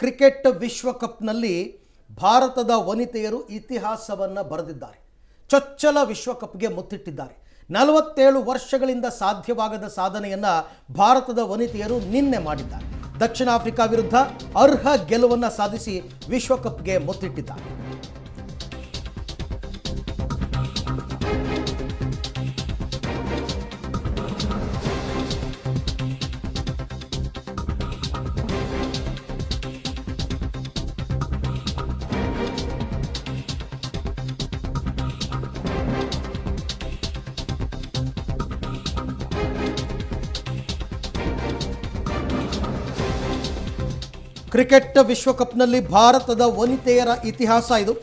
Cricket ವಿಶ್ವಕಪ್ನಲ್ಲಿ ಭಾರತದ ವನಿತೆಯರು ಇತಿಹಾಸವನ್ನು ಬರೆದಿದ್ದಾರೆ. ಚೊಚ್ಚಲ ವಿಶ್ವಕಪ್ಗೆ ಮುತ್ತಿಟ್ಟಿದ್ದಾರೆ. 47 ವರ್ಷಗಳಿಂದ ಸಾಧ್ಯವಾಗದ ಸಾಧನೆಯನ್ನು ಭಾರತದ ವನಿತೆಯರು ನಿನ್ನೆ ಮಾಡಿದ್ದಾರೆ. ದಕ್ಷಿಣ ಆಫ್ರಿಕಾ ವಿರುದ್ಧ ಅರ್ಹ ಗೆಲುವನ್ನು ಸಾಧಿಸಿ ವಿಶ್ವಕಪ್ಗೆ ಮುತ್ತಿಟ್ಟಿದ್ದಾರೆ. ಕ್ರಿಕೆಟ್ ವಿಶ್ವಕಪ್ನಲ್ಲಿ ಭಾರತದ ವನಿತೆಯರ ಇತಿಹಾಸ ಇದು.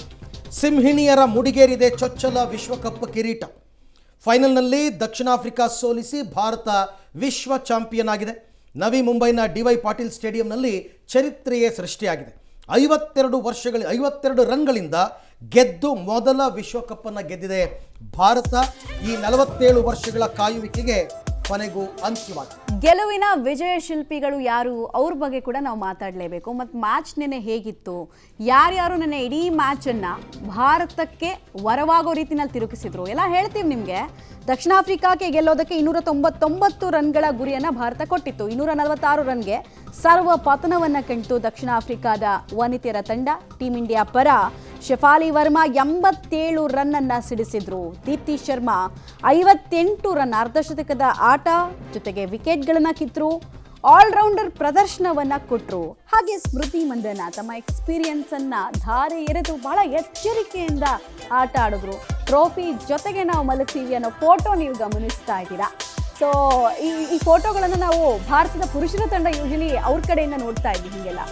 ಸಿಂಹಿಣಿಯರ ಮುಡಿಗೇರಿದೆ ಚೊಚ್ಚಲ ವಿಶ್ವಕಪ್ ಕಿರೀಟ. ಫೈನಲ್ನಲ್ಲಿ ದಕ್ಷಿಣ ಆಫ್ರಿಕಾ ಸೋಲಿಸಿ ಭಾರತ ವಿಶ್ವ ಚಾಂಪಿಯನ್ ಆಗಿದೆ. ನವಿ ಮುಂಬೈನ ಡಿ.ವೈ. ಪಾಟೀಲ್ ಸ್ಟೇಡಿಯಂನಲ್ಲಿ ಚರಿತ್ರೆಯೇ ಸೃಷ್ಟಿಯಾಗಿದೆ. 52 ರನ್ಗಳಿಂದ ಗೆದ್ದು ಮೊದಲ ವಿಶ್ವಕಪ್ಪನ್ನು ಗೆದ್ದಿದೆ ಭಾರತ. ಈ 47 ವರ್ಷಗಳ ಕಾಯುವಿಕೆಗೆ ಕೊನೆಗೂ ಅಂತ್ಯವಾಗಿದೆ. ಗೆಲುವಿನ ವಿಜಯ ಶಿಲ್ಪಿಗಳು ಯಾರು, ಅವ್ರ ಬಗ್ಗೆ ಕೂಡ ನಾವು ಮಾತಾಡಲೇಬೇಕು. ಮತ್ತು ಮ್ಯಾಚ್ ನೆನೆ ಹೇಗಿತ್ತು, ಯಾರ್ಯಾರು ನೆನೆ ಇಡೀ ಮ್ಯಾಚನ್ನು ಭಾರತಕ್ಕೆ ವರವಾಗೋ ರೀತಿನಲ್ಲಿ ತಿರುಗಿಸಿದ್ರು ಎಲ್ಲ ಹೇಳ್ತೀವಿ ನಿಮಗೆ. ದಕ್ಷಿಣ ಆಫ್ರಿಕಾಕ್ಕೆ ಗೆಲ್ಲೋದಕ್ಕೆ 299 ರನ್ಗಳ ಗುರಿಯನ್ನು ಭಾರತ ಕೊಟ್ಟಿತ್ತು. 246 ರನ್ಗೆ ಸರ್ವ ಪತನವನ್ನು ಕಂಡಿತು ದಕ್ಷಿಣ ಆಫ್ರಿಕಾದ ವನಿತೆಯರ ತಂಡ. ಟೀಮ್ ಇಂಡಿಯಾ ಪರ ಶೆಫಾಲಿ ವರ್ಮಾ 87 ರನ್ನನ್ನು ಸಿಡಿಸಿದ್ರು. ದೀಪ್ತಿ ಶರ್ಮಾ 58 ರನ್, ಅರ್ಧಶತಕದ ಆಟ ಜೊತೆಗೆ ವಿಕೆಟ್ಗಳನ್ನು ಕಿತ್ತರು. ಆಲ್ರೌಂಡರ್ ಪ್ರದರ್ಶನವನ್ನು ಕೊಟ್ಟರು. ಹಾಗೆ ಸ್ಮೃತಿ ಮಂದನ ತಮ್ಮ ಎಕ್ಸ್ಪೀರಿಯನ್ಸ್ ಅನ್ನ ಧಾರೆ ಎರೆದು ಬಹಳ ಎಚ್ಚರಿಕೆಯಿಂದ ಆಟ ಆಡಿದ್ರು. ಟ್ರೋಫಿ ಜೊತೆಗೆ ನಾವು ಮಲಗ್ತೀವಿ ಅನ್ನೋ ಫೋಟೋ ನೀವು ಗಮನಿಸ್ತಾ ಇದ್ದೀರಾ. ಸೊ ಈ ಫೋಟೋಗಳನ್ನು ನಾವು ಭಾರತದ ಪುರುಷರ ತಂಡ ಯೂಶಲಿ ಅವ್ರ ಕಡೆಯಿಂದ ನೋಡ್ತಾ ಇದ್ವಿ ಹೀಗೆಲ್ಲ.